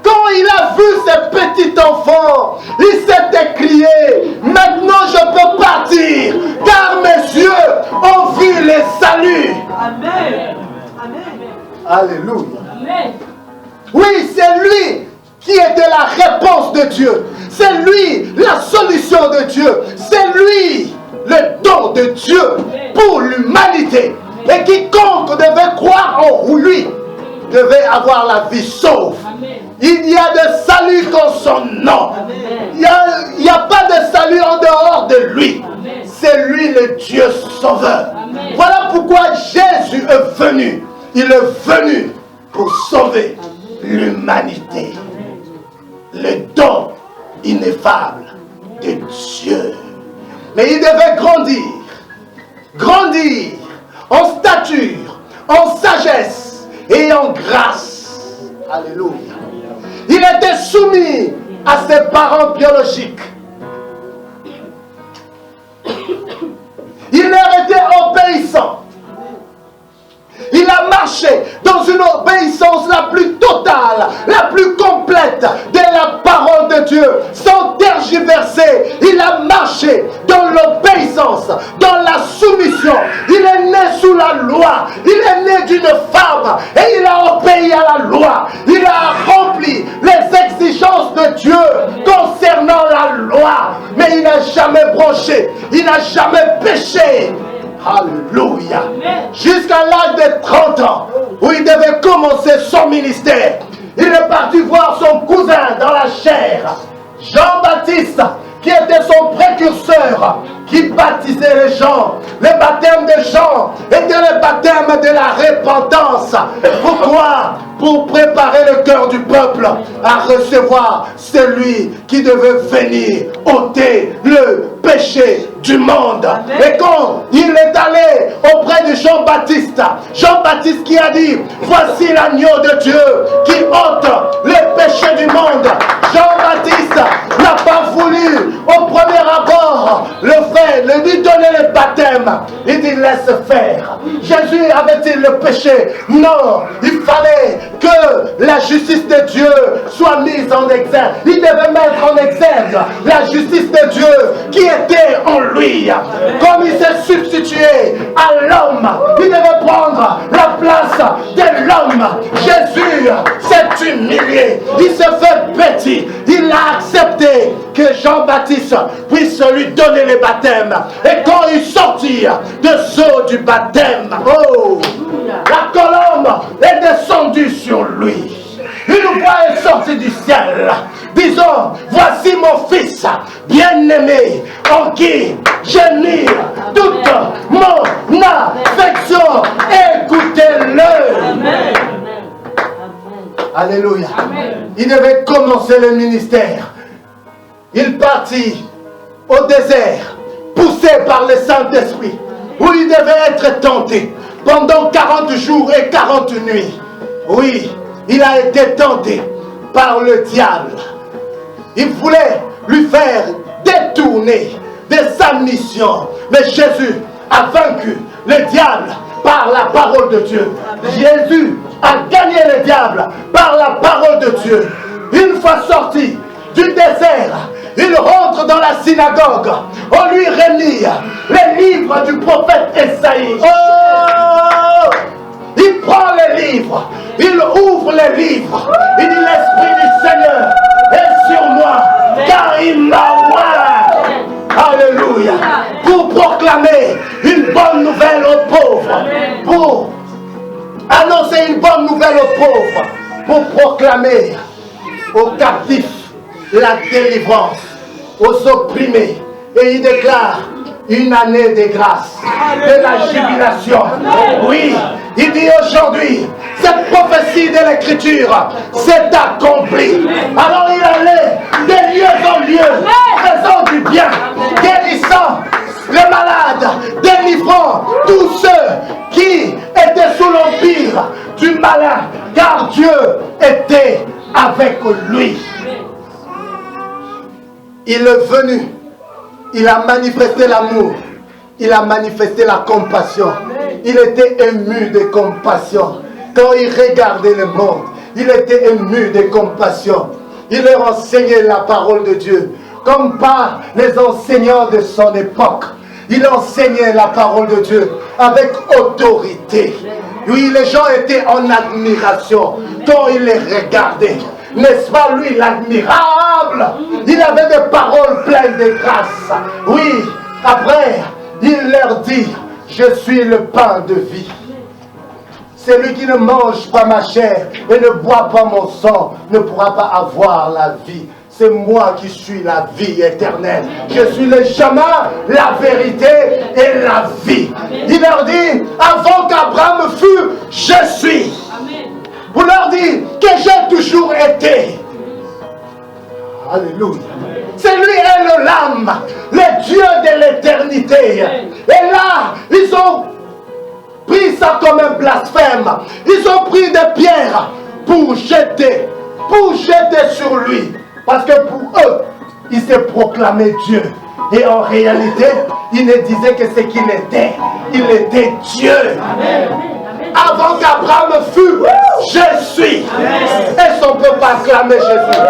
A: Quand il a vu ce petit enfant, il s'est écrié: maintenant je peux partir, car mes yeux ont vu les saluts. Amen. Alléluia. Amen. Oui, c'est lui qui était la réponse de Dieu. C'est lui la solution de Dieu. C'est lui le don de Dieu pour l'humanité. Et quiconque devait croire en lui devait avoir la vie sauve. Il y a de salut qu'en son nom. Il n'y a pas de salut en dehors de lui. C'est lui le Dieu sauveur. Voilà pourquoi Jésus est venu. Il est venu pour sauver l'humanité. Le don ineffable de Dieu. Mais il devait grandir en stature, en sagesse et en grâce. Alléluia. Il était soumis à ses parents biologiques. Il était obéissant. Il a marché dans une obéissance la plus totale, la plus complète de la parole de Dieu, sans tergiverser. Il a marché dans l'obéissance, dans la soumission. Il est né sous la loi. Il est né d'une femme et il a obéi à la loi. Il a rempli les exigences de Dieu concernant la loi. Mais il n'a jamais bronché. Il n'a jamais péché. Alléluia. Jusqu'à l'âge de 30 ans, où il devait commencer son ministère, il est parti voir son cousin dans la chair, Jean-Baptiste, qui était son précurseur, qui baptisait les gens. Le baptême de Jean était le baptême de la repentance. Pourquoi? Pour préparer le cœur du peuple à recevoir celui qui devait venir ôter le péché du monde. Amen. Et quand il est allé auprès de Jean-Baptiste, Jean-Baptiste qui a dit: voici l'agneau de Dieu qui ôte le péché du monde. Jean-Baptiste n'a pas voulu au premier abord lui donner le baptême. Il dit: laisse faire. Jésus avait-il le péché? Non, il fallait que la justice de Dieu soit mise en exergue. Il devait mettre en exergue la justice de Dieu qui était en lui. Comme il s'est substitué à l'homme, il devait prendre la place de l'homme. Jésus s'est humilié, il s'est fait petit, il a accepté que Jean-Baptiste puisse lui donner le baptême. Et quand il sortit de l'eau du baptême, oh, la colombe est descendue sur lui. Une voix est sortie du ciel, disant: voici mon fils bien-aimé, en qui j'ai mis toute mon affection. Écoutez-le. Amen. Alléluia. Amen. Il devait commencer le ministère. Il partit au désert, poussé par le Saint-Esprit, où il devait être tenté pendant 40 jours et 40 nuits. Oui, il a été tenté par le diable. Il voulait lui faire détourner de sa mission. Mais Jésus a vaincu le diable par la parole de Dieu. Jésus a gagné le diable par la parole de Dieu. Une fois sorti du désert, il rentre dans la synagogue. On lui remit les livres du prophète Esaïe. Oh! Il prend les livres, il ouvre les livres. Il dit l'Esprit du Seigneur est sur moi, car il m'a oint. Alléluia. Pour proclamer une bonne nouvelle aux pauvres. Pour annoncer une bonne nouvelle aux pauvres. Pour proclamer aux captifs la délivrance, aux opprimés. Et il déclare une année de grâce, de la jubilation. Oui, il dit aujourd'hui, cette prophétie de l'Écriture s'est accomplie. Alors il allait de lieu en lieu, faisant du bien, guérissant les malades, délivrant tous ceux qui étaient sous l'empire du malin, car Dieu était avec lui. Il est venu, il a manifesté l'amour, il a manifesté la compassion. Il était ému de compassion. Quand il regardait le monde, il était ému de compassion. Il leur enseignait la parole de Dieu, comme par les enseignants de son époque. Il enseignait la parole de Dieu avec autorité. Oui, les gens étaient en admiration quand il les regardait. N'est-ce pas lui l'admirable? Il avait des paroles pleines de grâce. Oui, après, il leur dit, je suis le pain de vie. Celui qui ne mange pas ma chair et ne boit pas mon sang ne pourra pas avoir la vie. C'est moi qui suis la vie éternelle. Je suis le chemin, la vérité et la vie. Il leur dit, avant qu'Abraham fût, je suis. Vous leur dites que j'ai toujours été. Alléluia. C'est lui est le Lamb, le Dieu de l'éternité. Et là, ils ont pris ça comme un blasphème. Ils ont pris des pierres pour jeter sur lui. Parce que pour eux, il s'est proclamé Dieu. Et en réalité, il ne disait que ce qu'il était. Il était Dieu. Amen. Avant qu'Abraham fût, je suis. Est-ce qu'on ne peut pas acclamer Jésus?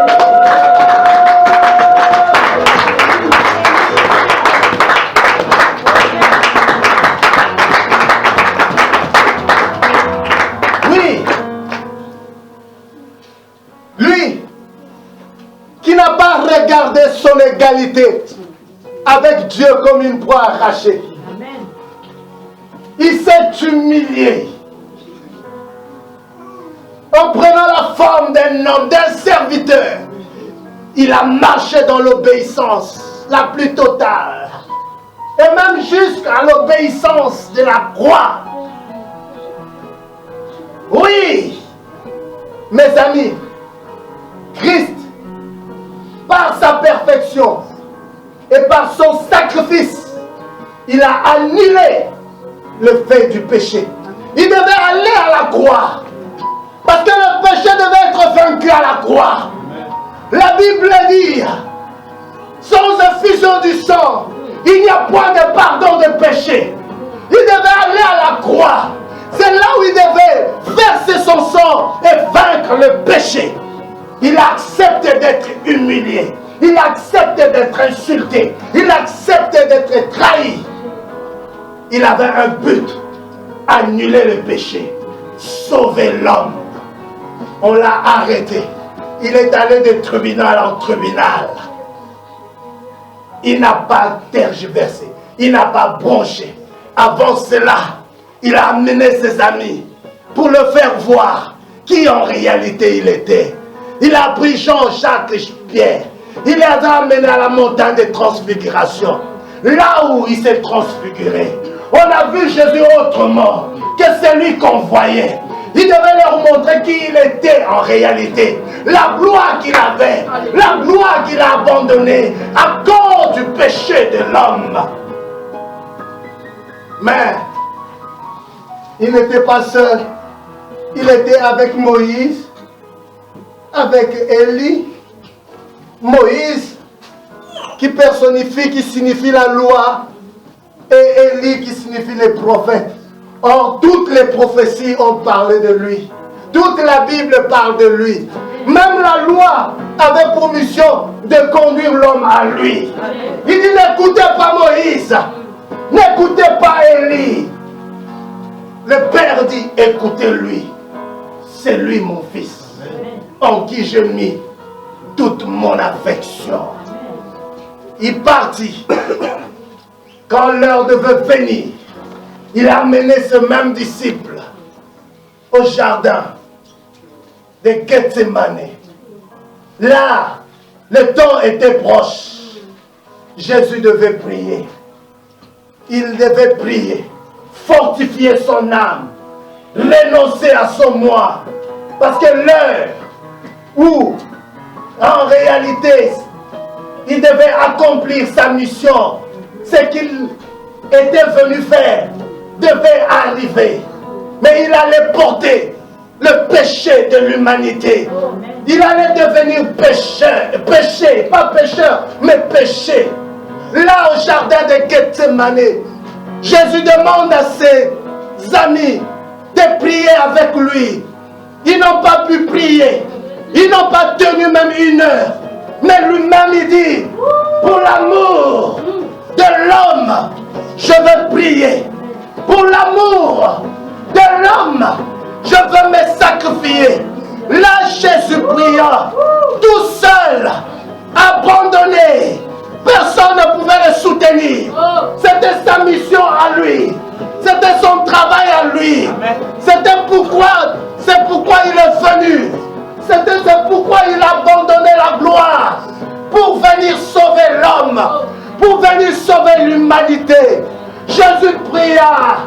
A: Oui. Lui, qui n'a pas regardé son égalité avec Dieu comme une proie arrachée. Il s'est humilié. En prenant la forme d'un homme, d'un serviteur, il a marché dans l'obéissance la plus totale. Et même jusqu'à l'obéissance de la croix. Oui, mes amis, Christ, par sa perfection et par son sacrifice, il a annulé le fait du péché. Il devait aller à la croix. Parce que le péché devait être vaincu à la croix. La Bible dit, sans effusion du sang, il n'y a point de pardon de péché. Il devait aller à la croix. C'est là où il devait verser son sang et vaincre le péché. Il a accepté d'être humilié. Il a accepté d'être insulté. Il a accepté d'être trahi. Il avait un but, annuler le péché, sauver l'homme. On l'a arrêté. Il est allé de tribunal en tribunal. Il n'a pas tergiversé. Il n'a pas bronché. Avant cela, il a amené ses amis pour le faire voir qui en réalité il était. Il a pris Jean-Jacques et Pierre. Il les a amenés à la montagne de transfiguration. Là où il s'est transfiguré. On a vu Jésus autrement que celui qu'on voyait. Il devait leur montrer qui il était en réalité. La gloire qu'il avait. La gloire qu'il a abandonnée à cause du péché de l'homme. Mais il n'était pas seul. Il était avec Moïse, avec Élie. Moïse qui personnifie, qui signifie la loi, et Élie qui signifie les prophètes. Or, toutes les prophéties ont parlé de lui. Toute la Bible parle de lui. Même la loi avait pour mission de conduire l'homme à lui. Il dit, n'écoutez pas Moïse. N'écoutez pas Élie. Le Père dit, écoutez-lui. C'est lui mon fils, en qui j'ai mis toute mon affection. Il partit. Quand l'heure devait venir, il a amené ce même disciple au jardin de Gethsémane. Là, le temps était proche. Jésus devait prier. Il devait prier, fortifier son âme, renoncer à son moi. Parce que l'heure où, en réalité, il devait accomplir sa mission, ce qu'il était venu faire devait arriver. Mais il allait porter le péché de l'humanité. Il allait devenir péché, pas pécheur, mais péché. Là, au jardin de Gethsémane, Jésus demande à ses amis de prier avec lui. Ils n'ont pas pu prier. Ils n'ont pas tenu même 1 heure. Mais lui-même, il dit, pour l'amour de l'homme, je veux prier. Pour l'amour de l'homme, je veux me sacrifier. Là, Jésus pria, tout seul, abandonné. Personne ne pouvait le soutenir. C'était sa mission à lui. C'était son travail à lui. C'est pourquoi il est venu. C'est pourquoi il a abandonné la gloire. Pour venir sauver l'homme. Pour venir sauver l'humanité. Jésus pria.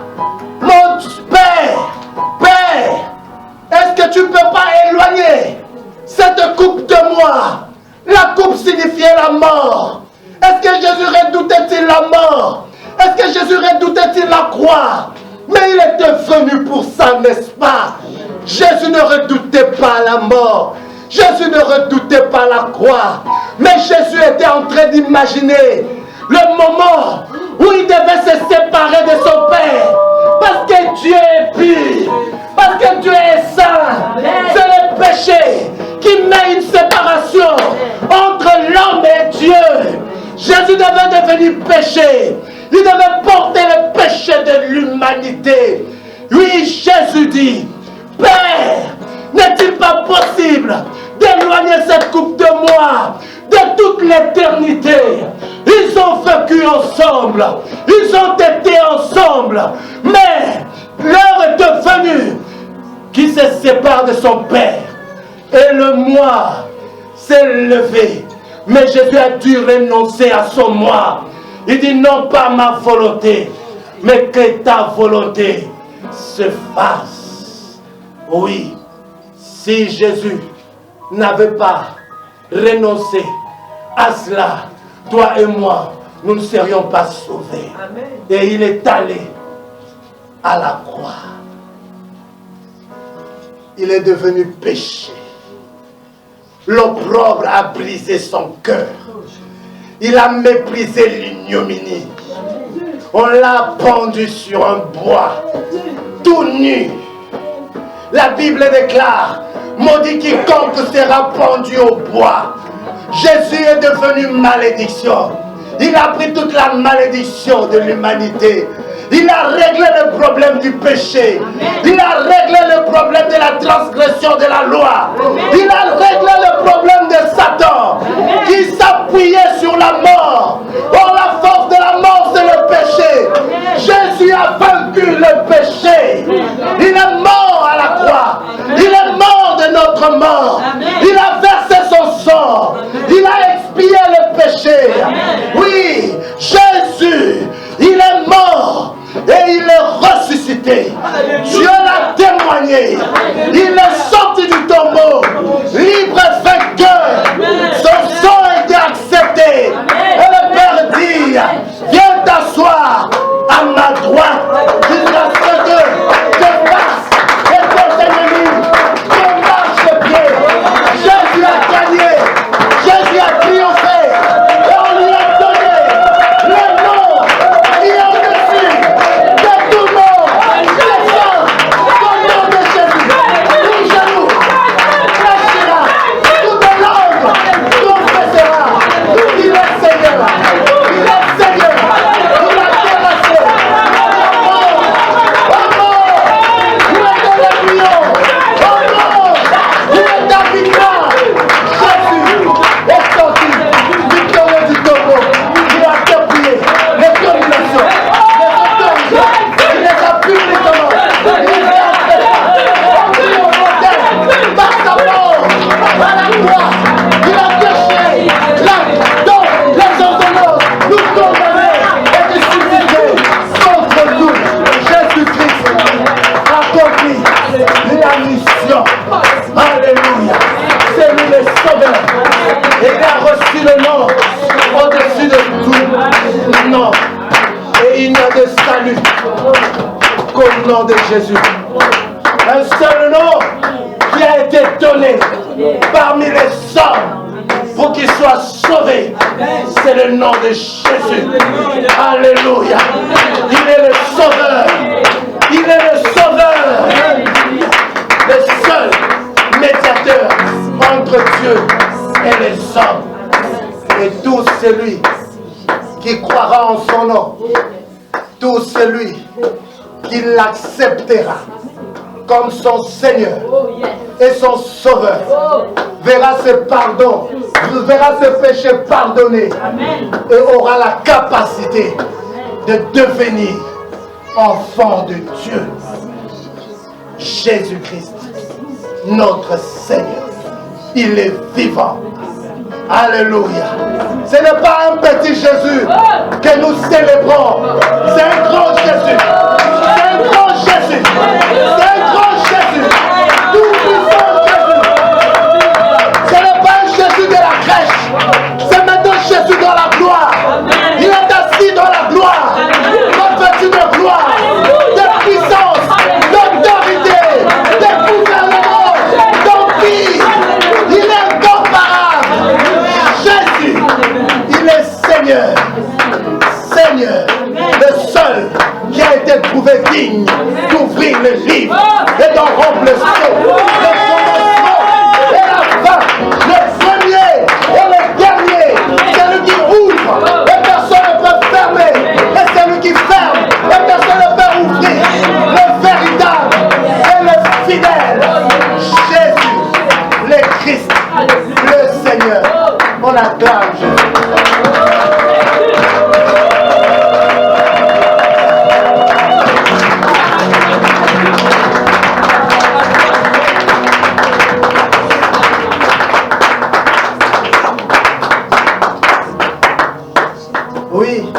A: Mon Père, est-ce que tu ne peux pas éloigner cette coupe de moi? La coupe signifiait la mort. Est-ce que Jésus redoutait-il la mort? Est-ce que Jésus redoutait-il la croix? Mais il était venu pour ça, n'est-ce pas? Jésus ne redoutait pas la mort. Jésus ne redoutait pas la croix. Mais Jésus était en train d'imaginer le moment où il devait se séparer de son Père. Parce que Dieu est pur. Parce que Dieu est saint. C'est le péché qui met une séparation entre l'homme et Dieu. Jésus devait devenir péché. Il devait porter le péché de l'humanité. Oui, Jésus dit, Père, n'est-il pas possible d'éloigner cette coupe de moi de toute l'éternité? Ils ont vécu ensemble. Ils ont été ensemble. Mais l'heure est devenue qu'il se sépare de son Père. Et le moi s'est levé. Mais Jésus a dû renoncer à son moi. Il dit non pas ma volonté, mais que ta volonté se fasse. Oui, si Jésus n'avait pas renoncé à cela, toi et moi, nous ne serions pas sauvés. Amen. Et il est allé à la croix. Il est devenu péché. L'opprobre a brisé son cœur. Il a méprisé l'ignominie. On l'a pendu sur un bois, tout nu. La Bible déclare, maudit quiconque sera pendu au bois. Jésus est devenu malédiction. Il a pris toute la malédiction de l'humanité. Il a réglé le problème du péché. Il a réglé le problème de la transgression de la loi. Il a réglé le problème de Satan qui s'appuyait sur la mort. Or, la force de la mort, c'est le péché. Jésus a vaincu le péché. Il est mort à la croix. Il est mort de notre mort. Il a versé son sang. Il a expié le péché. Oui, Jésus, il est mort. Et il est ressuscité. Dieu l'a témoigné. Il est sorti du tombeau. Libre et nom de Jésus. Un seul nom qui a été donné parmi les hommes pour qu'ils soient sauvés. C'est le nom de Jésus. Alléluia. Il est le sauveur. Il est le sauveur. Le seul médiateur entre Dieu et les hommes. Et tout celui qui croira en son nom, tout celui qui l'acceptera comme son Seigneur et son Sauveur, verra ses pardons, verra ses péchés pardonnés et aura la capacité de devenir enfant de Dieu. Jésus-Christ, notre Seigneur, il est vivant. Alléluia. Ce n'est pas un petit Jésus que nous célébrons. C'est un grand Jésus. C'est un grand Jésus. C'est un grand Jésus. Tout puissant Jésus. Ce n'est pas un Jésus de la crèche. C'est maintenant Jésus dans la gloire. Il est assis dans la gloire. Revêtu de gloire, de puissance, d'autorité, de gouvernement, d'empire. Il est incomparable. Jésus, il est Seigneur. Seigneur, le seul qui a été trouvé digne d'ouvrir le livre et d'en rompre le sceau. Le commencement et la fin, le premier et le dernier. Celui qui ouvre et personne ne peut fermer. Et celui qui ferme et personne ne peut ouvrir. Le véritable et le fidèle. Jésus, le Christ, le Seigneur. On acclame Jésus. Oui,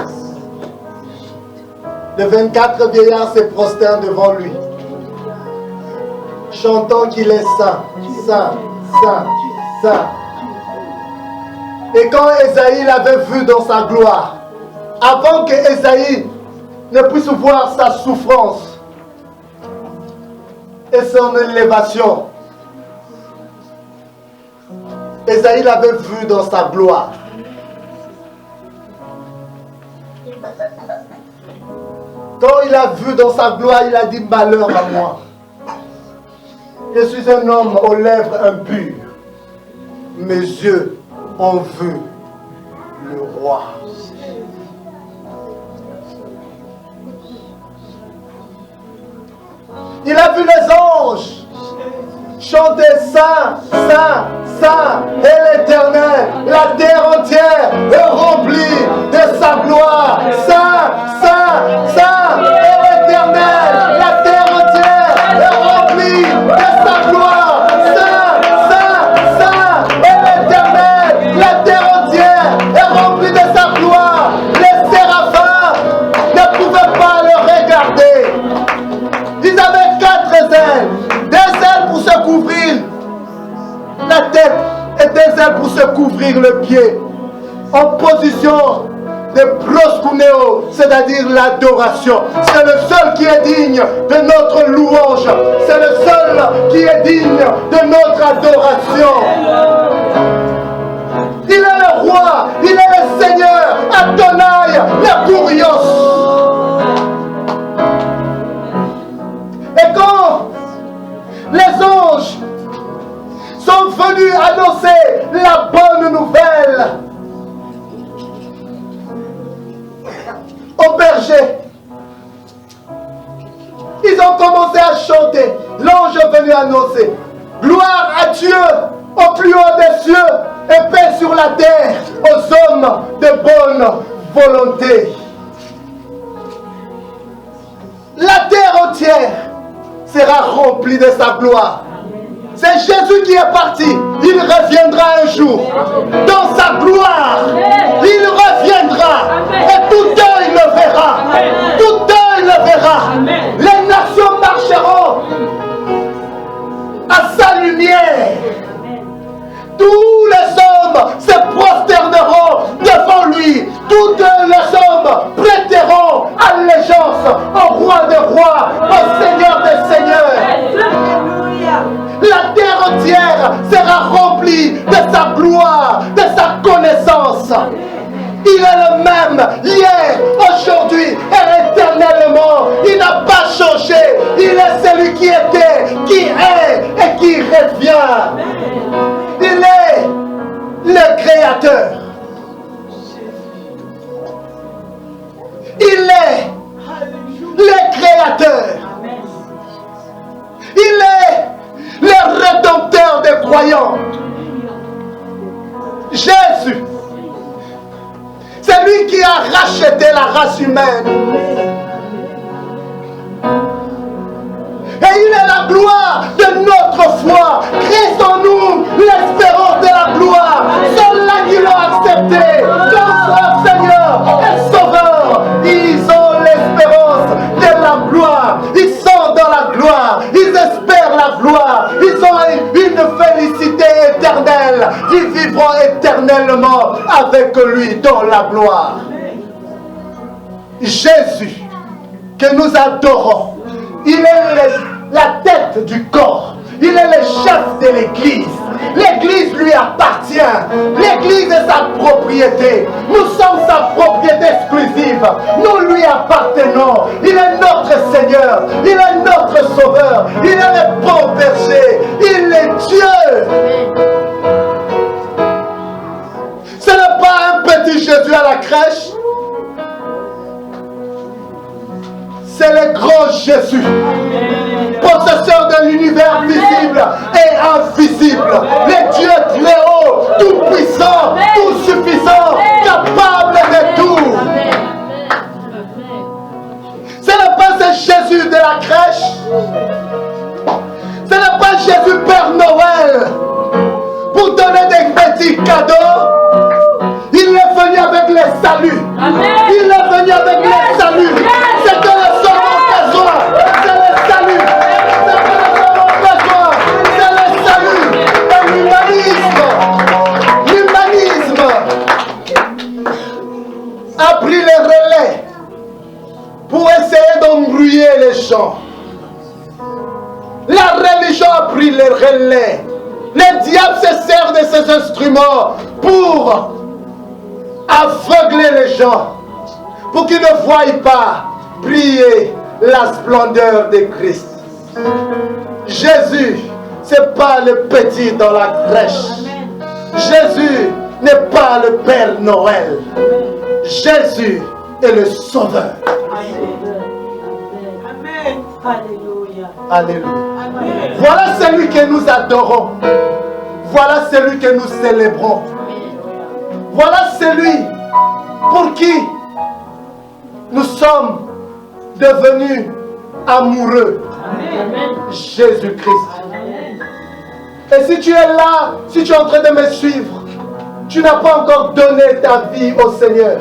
A: les 24 vieillards se prosternent devant lui, chantant qu'il est saint, saint, saint, saint. Et quand Ésaïe l'avait vu dans sa gloire, avant que Ésaïe ne puisse voir sa souffrance et son élévation, Ésaïe l'avait vu dans sa gloire. Quand il a vu dans sa gloire, il a dit malheur à moi. Je suis un homme aux lèvres impures. Mes yeux ont vu le roi. Il a vu les anges chanter Saint, Saint, Saint et l'Éternel. La terre entière est remplie de sa gloire. Saint, Saint, Saint et l'Éternel. La terre entière est remplie de sa gloire. Saint, Saint, Saint et l'Éternel. La terre entière est remplie de sa gloire. Les séraphins ne pouvaient pas le regarder. Ils avaient 4 ailes. 2 ailes pour se couvrir la tête et 2 ailes pour se couvrir le pied. En position de proskuneo, c'est-à-dire l'adoration. C'est le seul qui est digne de notre louange. C'est le seul qui est digne de notre adoration. Il est le roi, il est le Seigneur, Adonai, le Kurios. Et quand les anges sont venus annoncer la bonne nouvelle aux bergers, ils ont commencé à chanter. L'ange est venu annoncer gloire à Dieu au plus haut des cieux et paix sur la terre aux hommes de bonne volonté. La terre entière sera remplie de sa gloire. C'est Jésus qui est parti. Il reviendra un jour dans sa gloire. Il reviendra et tout œil le verra. Tout œil le verra. Les nations marcheront à sa lumière. Tous les hommes se prosterneront devant lui. Tous les hommes prêteront allégeance au roi des rois, au Seigneur terre sera remplie de sa gloire, de sa connaissance. Il est le même hier, aujourd'hui et éternellement. Il n'a pas changé. Il est celui qui était, qui est et qui revient. Il est le Créateur. Il est le Créateur. Il est le Rédempteur des croyants. Jésus. C'est lui qui a racheté la race humaine. Et il est la gloire de notre foi. Christ en nous, l'espérance de la gloire. Ceux-là qui l'ont accepté comme leur Seigneur et Sauveur, ils ont l'espérance de la gloire. Ils sont dans la gloire. Ils espèrent la gloire. Ils ont une félicité éternelle. Ils vivront éternellement avec lui dans la gloire. Jésus, que nous adorons, il est la tête du corps. Il est le chef de l'Église. L'Église lui appartient. L'Église est sa propriété. Nous sommes sa propriété exclusive. Nous lui appartenons. Il est notre Seigneur. Il est notre Sauveur. Il est le bon berger. Il est Dieu. Ce n'est pas un petit Jésus à la crèche. C'est le grand Jésus, possesseur de l'univers visible et invisible, le Dieu très haut, tout puissant, tout suffisant, capable de tout. Ce n'est pas ce Jésus de la crèche, ce n'est pas Jésus Père Noël pour donner des petits cadeaux. Il est venu avec les saluts. Il est venu avec les saluts. C'est que le seul besoin. C'est le salut. C'est que le seul besoin. C'est le salut. Et l'humanisme a pris les relais pour essayer d'embrouiller les gens. La religion a pris les relais. Le diable se sert de ces instruments pour aveugler les gens, pour qu'ils ne voient pas briller la splendeur de Christ. Jésus, ce n'est pas le petit dans la crèche. Jésus n'est pas le Père Noël. Jésus est le Sauveur.
B: Amen. Alléluia.
A: Alléluia. Voilà celui que nous adorons. Voilà celui que nous célébrons. Voilà celui pour qui nous sommes devenus amoureux. Jésus-Christ. Et si tu es là, si tu es en train de me suivre, tu n'as pas encore donné ta vie au Seigneur.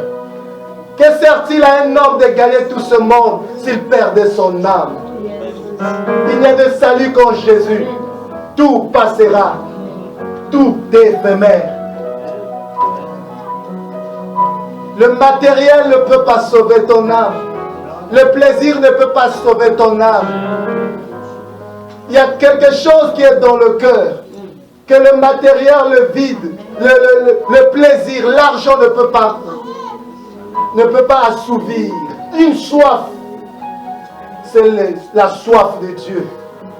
A: Que sert-il à un homme de gagner tout ce monde s'il perdait son âme? Il n'y a de salut qu'en Jésus. Tout passera. Tout est éphémère. Le matériel ne peut pas sauver ton âme. Le plaisir ne peut pas sauver ton âme. Il y a quelque chose qui est dans le cœur. Que le matériel, le vide, le plaisir, l'argent ne peut pas assouvir. Une soif, c'est la soif de Dieu.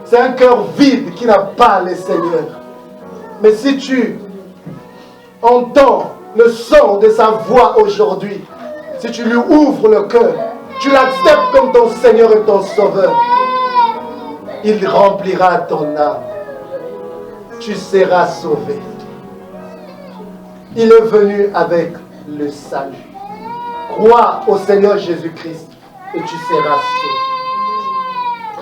A: C'est un cœur vide qui n'a pas le Seigneur. Mais si tu entends le son de sa voix aujourd'hui, si tu lui ouvres le cœur, tu l'acceptes comme ton Seigneur et ton Sauveur, il remplira ton âme. Tu seras sauvé. Il est venu avec le salut. Crois au Seigneur Jésus-Christ et tu seras sauvé.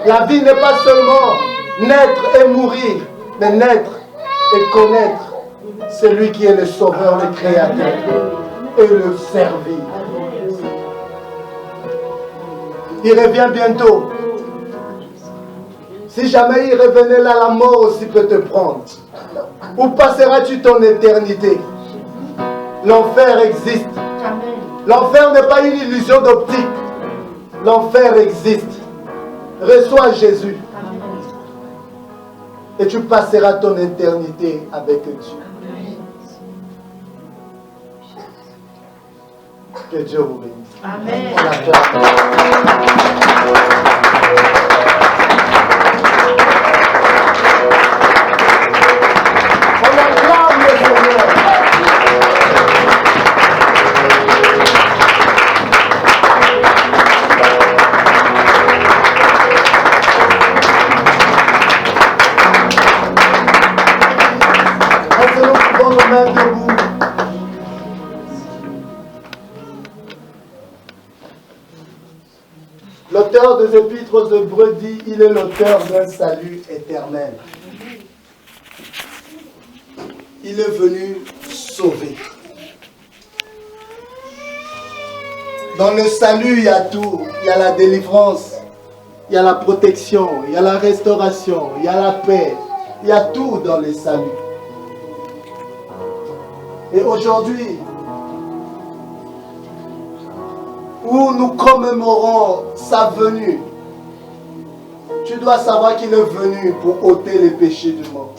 A: La vie n'est pas seulement naître et mourir, mais naître et connaître celui qui est le Sauveur, le Créateur, et le servir. Il revient bientôt. Si jamais il revenait là, la mort aussi peut te prendre. Où passeras-tu ton éternité? L'enfer existe. L'enfer n'est pas une illusion d'optique. L'enfer existe. Reçois Jésus. et tu passeras ton éternité avec Dieu. Que Dieu vous bénisse.
B: Amen.
A: On acclame le Seigneur. Est-ce que nous pouvons nous mettre debout? L'auteur des Épîtres aux Hébreux dit, il est l'auteur d'un salut éternel. Il est venu sauver. Dans le salut, il y a tout. Il y a la délivrance, il y a la protection, il y a la restauration, il y a la paix. Il y a tout dans le salut. Et aujourd'hui, où nous commémorons sa venue, tu dois savoir qu'il est venu pour ôter les péchés du monde.